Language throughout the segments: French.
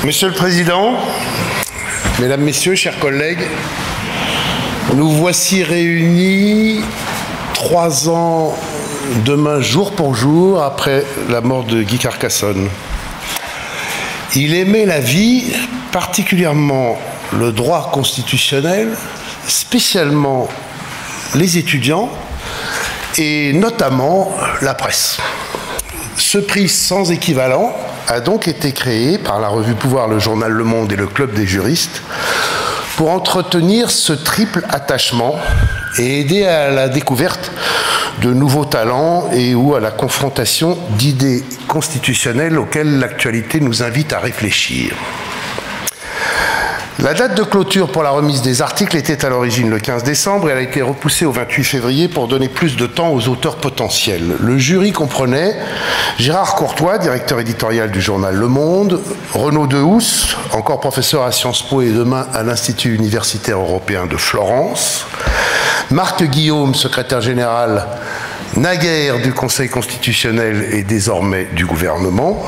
Monsieur le Président, Mesdames, Messieurs, chers collègues, nous voici réunis 3 ans demain jour pour jour après la mort de Guy Carcassonne. Il aimait la vie, particulièrement le droit constitutionnel, spécialement les étudiants et notamment la presse. Ce prix sans équivalent a donc été créé par la revue Pouvoir, le journal Le Monde et le Club des juristes pour entretenir ce triple attachement et aider à la découverte de nouveaux talents et ou à la confrontation d'idées constitutionnelles auxquelles l'actualité nous invite à réfléchir. La date de clôture pour la remise des articles était à l'origine le 15 décembre et elle a été repoussée au 28 février pour donner plus de temps aux auteurs potentiels. Le jury comprenait Gérard Courtois, directeur éditorial du journal Le Monde, Renaud Dehousse, encore professeur à Sciences Po et demain à l'Institut universitaire européen de Florence, Marc Guillaume, secrétaire général naguère du Conseil constitutionnel et désormais du gouvernement,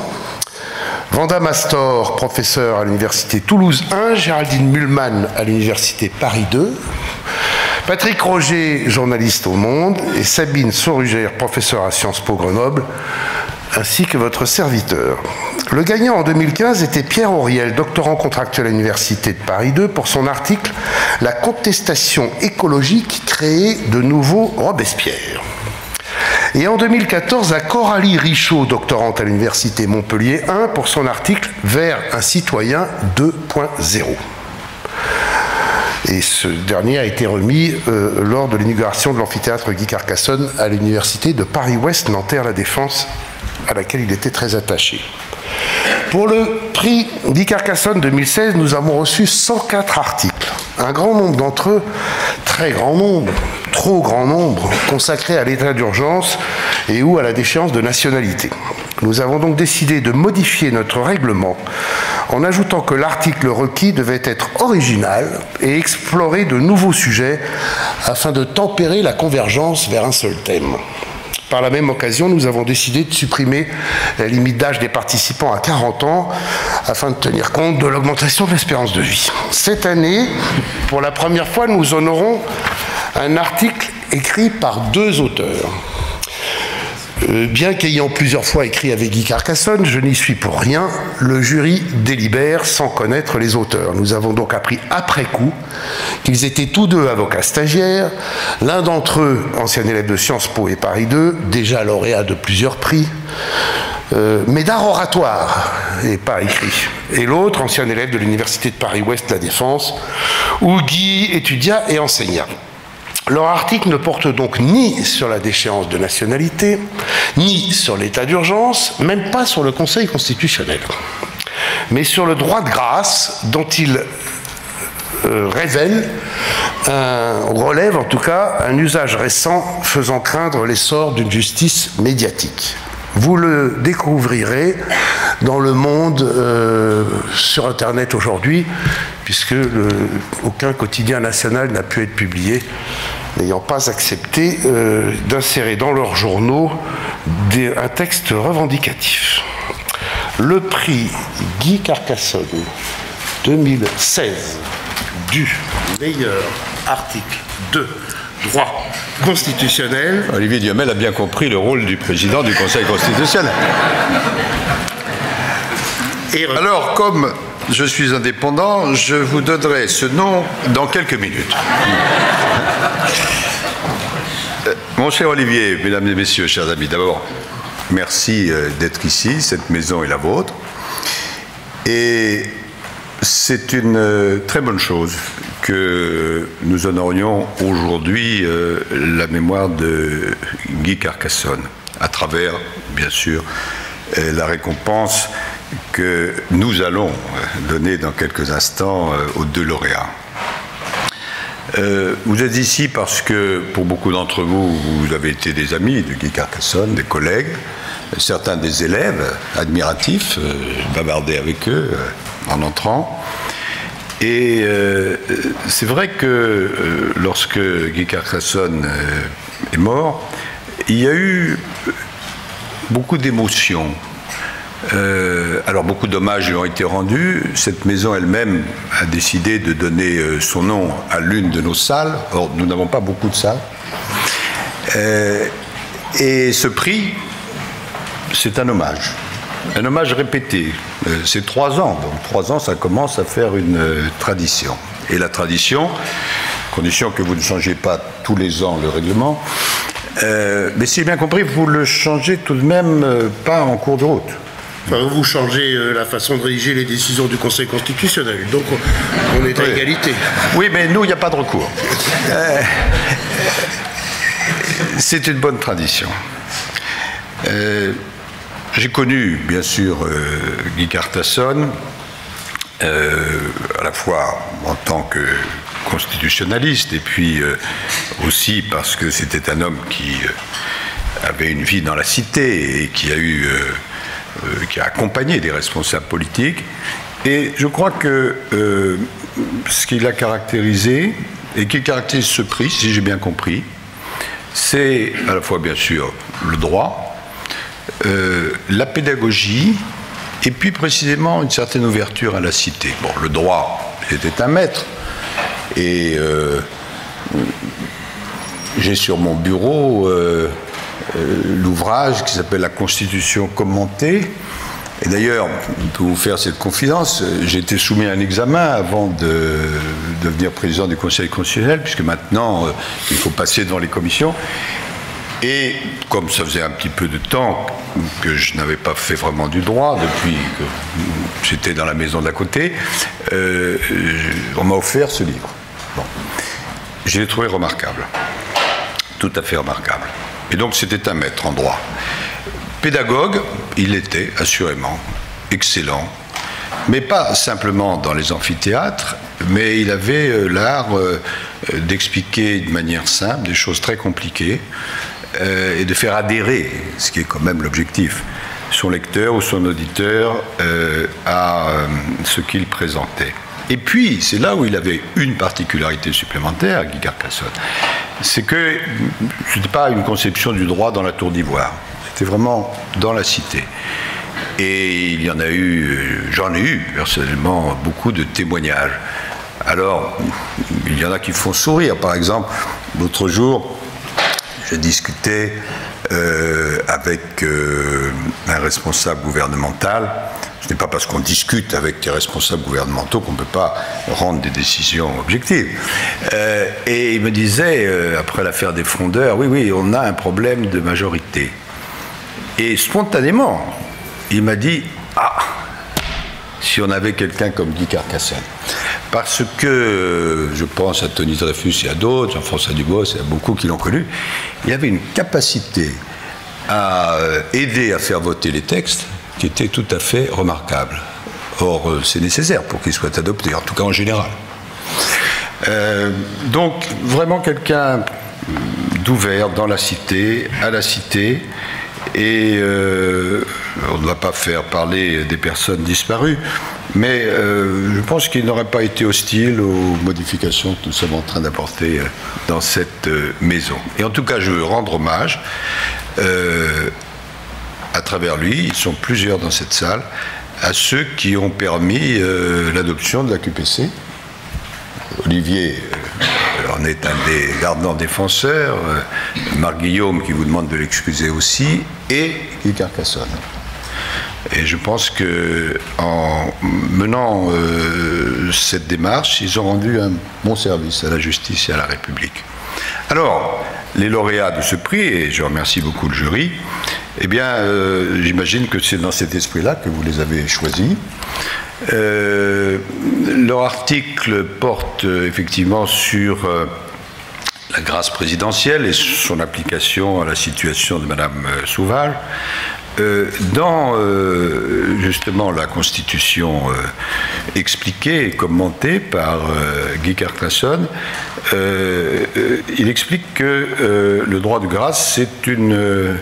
Vanda Mastor, professeur à l'Université Toulouse 1, Géraldine Mühlmann à l'Université Paris 2, Patrick Roger, journaliste au Monde, et Sabine Soruger, professeur à Sciences Po Grenoble, ainsi que votre serviteur. Le gagnant en 2015 était Pierre Auriel, doctorant contractuel à l'Université de Paris 2, pour son article « La contestation écologique créée de nouveau Robespierre ». Et en 2014, à Coralie Richaud, doctorante à l'Université Montpellier 1, pour son article « Vers un citoyen 2.0 ». Et ce dernier a été remis lors de l'inauguration de l'amphithéâtre Guy Carcassonne à l'Université de Paris-Ouest, Nanterre-La Défense, à laquelle il était très attaché. Pour le prix Guy Carcassonne 2016, nous avons reçu 104 articles. Un grand nombre d'entre eux, très grand nombre, trop grand nombre, consacrés à l'état d'urgence et ou à la déchéance de nationalité. Nous avons donc décidé de modifier notre règlement en ajoutant que l'article requis devait être original et explorer de nouveaux sujets afin de tempérer la convergence vers un seul thème. Par la même occasion, nous avons décidé de supprimer la limite d'âge des participants à 40 ans afin de tenir compte de l'augmentation de l'espérance de vie. Cette année, pour la première fois, nous honorons un article écrit par 2 auteurs. Bien qu'ayant plusieurs fois écrit avec Guy Carcassonne, je n'y suis pour rien, le jury délibère sans connaître les auteurs. Nous avons donc appris après coup qu'ils étaient tous 2 avocats stagiaires, l'un d'entre eux, ancien élève de Sciences Po et Paris 2, déjà lauréat de plusieurs prix, mais d'art oratoire et pas écrit. Et l'autre, ancien élève de l'Université de Paris-Ouest, La Défense, où Guy étudia et enseigna. Leur article ne porte donc ni sur la déchéance de nationalité, ni sur l'état d'urgence, même pas sur le Conseil constitutionnel, mais sur le droit de grâce dont il relève en tout cas un usage récent faisant craindre l'essor d'une justice médiatique. Vous le découvrirez dans Le Monde sur Internet aujourd'hui, puisque aucun quotidien national n'a pu être publié, n'ayant pas accepté d'insérer dans leurs journaux un texte revendicatif. Le prix Guy Carcassonne 2016 du meilleur article de droit constitutionnel. Olivier Duhamel a bien compris le rôle du président du Conseil constitutionnel. Et alors, comme je suis indépendant, je vous donnerai ce nom dans quelques minutes. Mon cher Olivier, mesdames et messieurs, chers amis, d'abord, merci d'être ici, cette maison est la vôtre. Et c'est une très bonne chose que nous honorions aujourd'hui la mémoire de Guy Carcassonne, à travers, bien sûr, la récompense que nous allons donner dans quelques instants aux 2 lauréats. Vous êtes ici parce que, pour beaucoup d'entre vous, vous avez été des amis de Guy Carcassonne, des collègues, certains des élèves admiratifs, bavarder avec eux en entrant. Et c'est vrai que lorsque Guy Carcassonne est mort, il y a eu beaucoup d'émotions Alors beaucoup d'hommages lui ont été rendus. Cette maison elle-même a décidé de donner son nom à l'une de nos salles. Or, nous n'avons pas beaucoup de salles. Et ce prix, c'est un hommage répété. C'est 3 ans. Donc 3 ans, ça commence à faire une tradition. Et la tradition, condition que vous ne changez pas tous les ans le règlement, mais si j'ai bien compris, vous le changez tout de même pas en cours de route. Enfin, vous changez la façon de rédiger les décisions du Conseil constitutionnel, donc on est à égalité. Oui, mais nous, il n'y a pas de recours. C'est une bonne tradition. J'ai connu, bien sûr, Guy Carcassonne, à la fois en tant que constitutionnaliste et puis aussi parce que c'était un homme qui avait une vie dans la cité et qui a accompagné des responsables politiques. Et je crois que ce qui l'a caractérisé et qui caractérise ce prix, si j'ai bien compris, c'est à la fois bien sûr le droit, la pédagogie et puis précisément une certaine ouverture à la cité. Bon, le droit, c'était un maître et j'ai sur mon bureau l'ouvrage qui s'appelle La Constitution commentée. Et d'ailleurs, pour vous faire cette confidence, j'ai été soumis à un examen avant de devenir président du Conseil constitutionnel, puisque maintenant, il faut passer devant les commissions. Et comme ça faisait un petit peu de temps que je n'avais pas fait vraiment du droit, depuis que j'étais dans la maison d'à côté, on m'a offert ce livre. Bon. Je l'ai trouvé remarquable, tout à fait remarquable. Et donc c'était un maître en droit. Pédagogue, il était assurément excellent, mais pas simplement dans les amphithéâtres, mais il avait l'art d'expliquer de manière simple des choses très compliquées et de faire adhérer, ce qui est quand même l'objectif, son lecteur ou son auditeur à ce qu'il présentait. Et puis, c'est là où il avait une particularité supplémentaire, Guy Carcassonne, c'est que ce n'était pas une conception du droit dans la tour d'ivoire, c'était vraiment dans la cité. Et il y en a eu, j'en ai eu personnellement beaucoup de témoignages. Alors, il y en a qui font sourire. Par exemple, l'autre jour, j'ai discuté avec un responsable gouvernemental. Ce n'est pas parce qu'on discute avec des responsables gouvernementaux qu'on ne peut pas rendre des décisions objectives. Et il me disait, après l'affaire des frondeurs, oui, on a un problème de majorité. Et spontanément, il m'a dit, si on avait quelqu'un comme Guy Carcassonne. Parce que, je pense à Tony Dreyfus et à d'autres, Jean-François Dubos, il y a beaucoup qui l'ont connu, il avait une capacité à aider à faire voter les textes qui était tout à fait remarquable. Or, c'est nécessaire pour qu'ils soient adoptés, en tout cas en général. Donc, vraiment quelqu'un d'ouvert dans la cité, à la cité, et on ne va pas faire parler des personnes disparues, mais je pense qu'il n'aurait pas été hostile aux modifications que nous sommes en train d'apporter dans cette maison. Et en tout cas, je veux rendre hommage à travers lui, ils sont plusieurs dans cette salle, à ceux qui ont permis l'adoption de la QPC. Olivier en est un des ardents défenseurs, Marc Guillaume qui vous demande de l'excuser aussi, et Guy Carcassonne. Et je pense qu'en menant cette démarche, ils ont rendu un bon service à la justice et à la République. Alors, les lauréats de ce prix, et je remercie beaucoup le jury, eh bien, j'imagine que c'est dans cet esprit-là que vous les avez choisis. Leur article porte effectivement sur la grâce présidentielle et son application à la situation de Madame Sauvage. Dans justement la Constitution expliquée et commentée par Guy Carcassonne, il explique que le droit de grâce, c'est une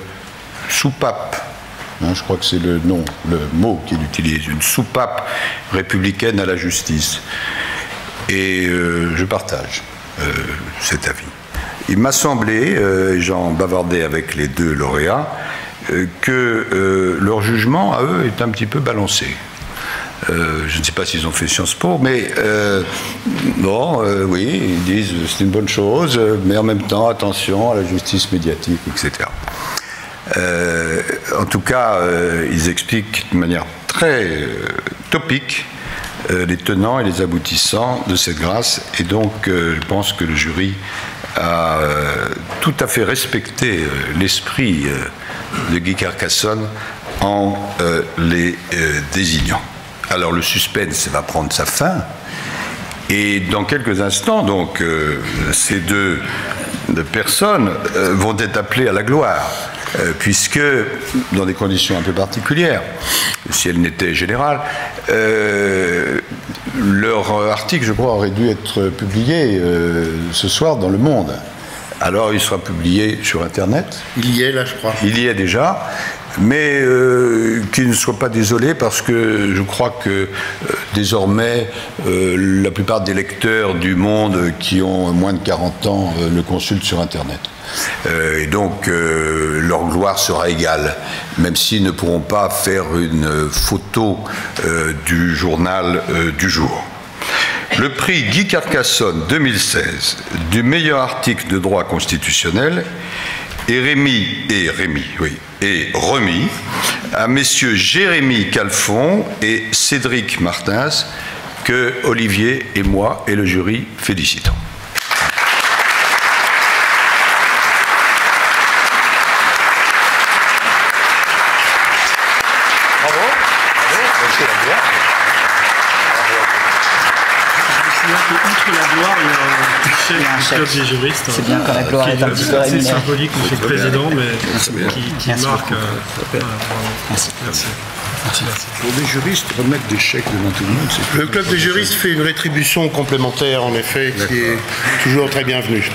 soupape, je crois que c'est le mot qu'il utilise, une soupape républicaine à la justice. Et je partage cet avis. Il m'a semblé, j'en bavardais avec les deux lauréats, que leur jugement, à eux, est un petit peu balancé. Je ne sais pas s'ils ont fait Sciences Po, mais oui, ils disent c'est une bonne chose, mais en même temps, attention à la justice médiatique, etc. En tout cas, ils expliquent de manière très topique les tenants et les aboutissants de cette grâce, et donc je pense que le jury a tout à fait respecté l'esprit de Guy Carcassonne en les désignant. Alors le suspense va prendre sa fin, et dans quelques instants, donc, ces deux personnes vont être appelées à la gloire, puisque, dans des conditions un peu particulières, si elles n'étaient générales, leur article, je crois, aurait dû être publié ce soir dans Le Monde. Alors il sera publié sur Internet. Il y est là, je crois. Il y est déjà. Mais qu'ils ne soient pas désolés, parce que je crois que désormais la plupart des lecteurs du Monde qui ont moins de 40 ans le consultent sur Internet. Et donc leur gloire sera égale, même s'ils ne pourront pas faire une photo du journal du jour. Le prix Guy Carcassonne 2016 du meilleur article de droit constitutionnel est remis à messieurs Jérémy Calfon et Cédric Martins, que Olivier et moi et le jury félicitons. Bravo. Outre la gloire, il y a un chèque du club des juristes. C'est bien quand la gloire est un petit peu rémunérée. C'est symbolique, monsieur le Président, mais qui marque. Merci. Merci. Pour les juristes, remettre des chèques devant tout le monde, c'est... Le club des juristes fait une rétribution complémentaire, en effet, qui est toujours très bienvenue.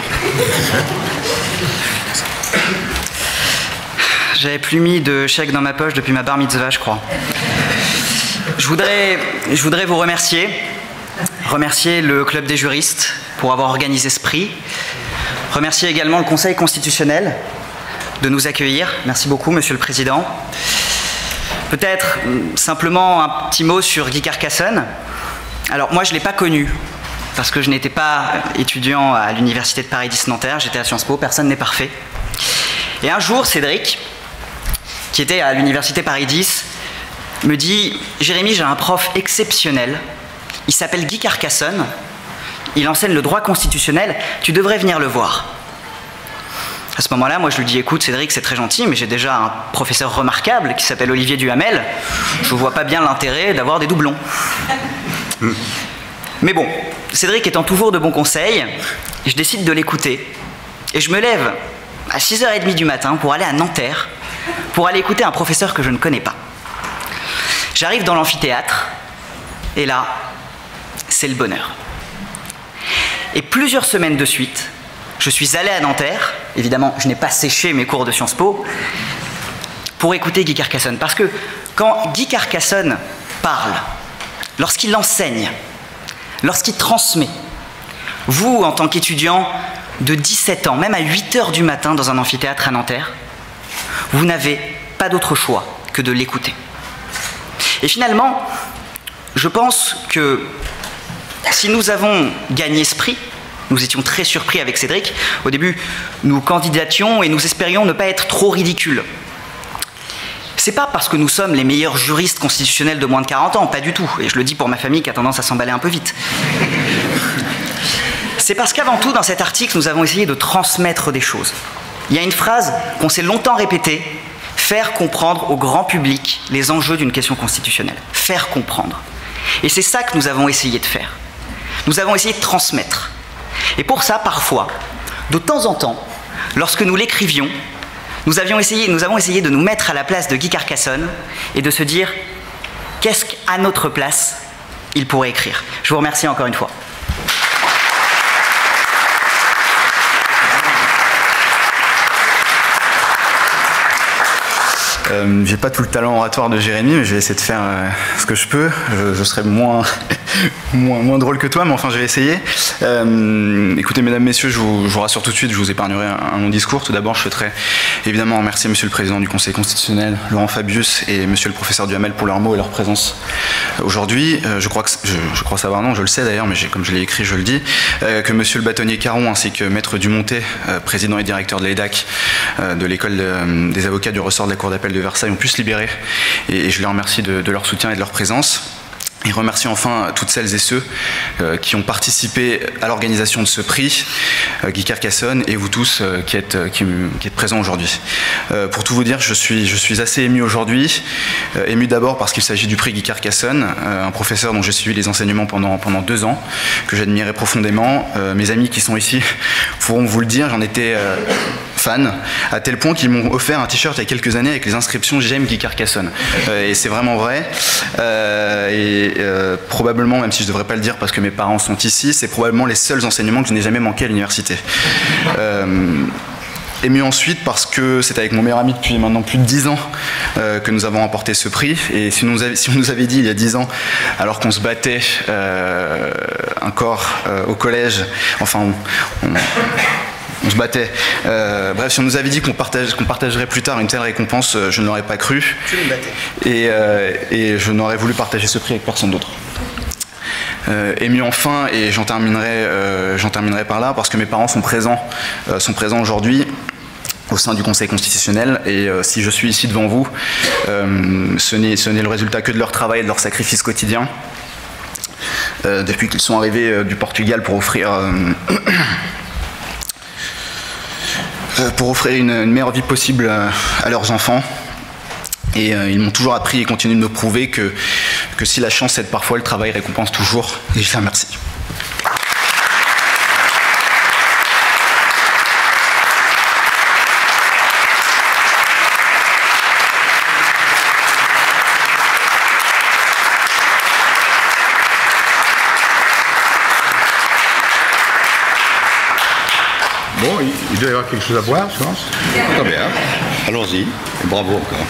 J'avais plus mis de chèque dans ma poche depuis ma bar mitzvah, je crois. Je voudrais vous remercier le club des juristes pour avoir organisé ce prix. Remercier également le Conseil constitutionnel de nous accueillir. Merci beaucoup, Monsieur le Président. Peut-être simplement un petit mot sur Guy Carcassonne. Alors moi, je ne l'ai pas connu, parce que je n'étais pas étudiant à l'université de Paris 10 Nanterre, j'étais à Sciences Po, personne n'est parfait. Et un jour, Cédric, qui était à l'université Paris 10, me dit « Jérémy, j'ai un prof exceptionnel, il s'appelle Guy Carcassonne, il enseigne le droit constitutionnel, tu devrais venir le voir. » À ce moment-là, moi je lui dis « Écoute Cédric, c'est très gentil, mais j'ai déjà un professeur remarquable qui s'appelle Olivier Duhamel, je ne vois pas bien l'intérêt d'avoir des doublons. » Mais bon, Cédric étant toujours de bons conseils, je décide de l'écouter. Et je me lève à 6h30 du matin pour aller à Nanterre, pour aller écouter un professeur que je ne connais pas. J'arrive dans l'amphithéâtre, et là, c'est le bonheur. Et plusieurs semaines de suite, je suis allé à Nanterre, évidemment, je n'ai pas séché mes cours de Sciences Po, pour écouter Guy Carcassonne. Parce que quand Guy Carcassonne parle, lorsqu'il enseigne, lorsqu'il transmet, vous, en tant qu'étudiant de 17 ans, même à 8h du matin dans un amphithéâtre à Nanterre, vous n'avez pas d'autre choix que de l'écouter. Et finalement, je pense que si nous avons gagné ce prix, nous étions très surpris avec Cédric. Au début, nous candidations et nous espérions ne pas être trop ridicules. C'est pas parce que nous sommes les meilleurs juristes constitutionnels de moins de 40 ans, pas du tout. Et je le dis pour ma famille qui a tendance à s'emballer un peu vite. C'est parce qu'avant tout, dans cet article, nous avons essayé de transmettre des choses. Il y a une phrase qu'on s'est longtemps répétée, faire comprendre au grand public les enjeux d'une question constitutionnelle. Faire comprendre. Et c'est ça que nous avons essayé de faire. Nous avons essayé de transmettre. Et pour ça, parfois, de temps en temps, lorsque nous l'écrivions, nous avons essayé de nous mettre à la place de Guy Carcassonne et de se dire qu'est-ce qu'à notre place il pourrait écrire. Je vous remercie encore une fois. J'ai pas tout le talent oratoire de Jérémy, mais je vais essayer de faire ce que je peux. Je serai moins drôle que toi, mais enfin je vais essayer. Écoutez, mesdames, messieurs, je vous rassure tout de suite, je vous épargnerai un long discours. Tout d'abord, je souhaiterais évidemment remercier monsieur le président du Conseil constitutionnel, Laurent Fabius, et monsieur le professeur Duhamel pour leurs mots et leur présence aujourd'hui. Je crois savoir, non, je le sais d'ailleurs, mais comme je l'ai écrit, je le dis, que monsieur le bâtonnier Caron ainsi que maître Dumontet, président et directeur de l'EDAC, de l'école des avocats du ressort de la Cour d'appel de Versailles, ont pu se libérer. Et je les remercie de leur soutien et de leur présence. Et remercie enfin toutes celles et ceux qui ont participé à l'organisation de ce prix, Guy Carcassonne, et vous tous qui êtes présents aujourd'hui. Pour tout vous dire, je suis assez ému aujourd'hui. Ému d'abord parce qu'il s'agit du prix Guy Carcassonne, un professeur dont j'ai suivi les enseignements pendant 2 ans, que j'admirais profondément. Mes amis qui sont ici pourront vous le dire, j'en étais fan, à tel point qu'ils m'ont offert un t-shirt il y a quelques années avec les inscriptions « J'aime Guy Carcassonne ». Et c'est vraiment vrai. Probablement, même si je ne devrais pas le dire parce que mes parents sont ici, c'est probablement les seuls enseignements que je n'ai jamais manqué à l'université. Et mieux ensuite parce que c'est avec mon meilleur ami depuis maintenant plus de 10 ans que nous avons remporté ce prix. Et si on nous avait dit il y a 10 ans, alors qu'on se battait encore au collège, enfin on se battait. Bref, si on nous avait dit qu'on partagerait plus tard une telle récompense, je ne l'aurais pas cru. Tu me battais. Et je n'aurais voulu partager ce prix avec personne d'autre. Et mieux enfin, et j'en terminerai par là, parce que mes parents sont présents aujourd'hui au sein du Conseil constitutionnel, et si je suis ici devant vous, ce n'est le résultat que de leur travail et de leur sacrifice quotidien. Depuis qu'ils sont arrivés du Portugal pour offrir une meilleure vie possible à leurs enfants. Et ils m'ont toujours appris et continuent de me prouver que si la chance aide parfois, le travail récompense toujours. Et je les remercie. Bon, il doit y avoir quelque chose à boire, je pense. Très bien. Allons-y. Et bravo encore.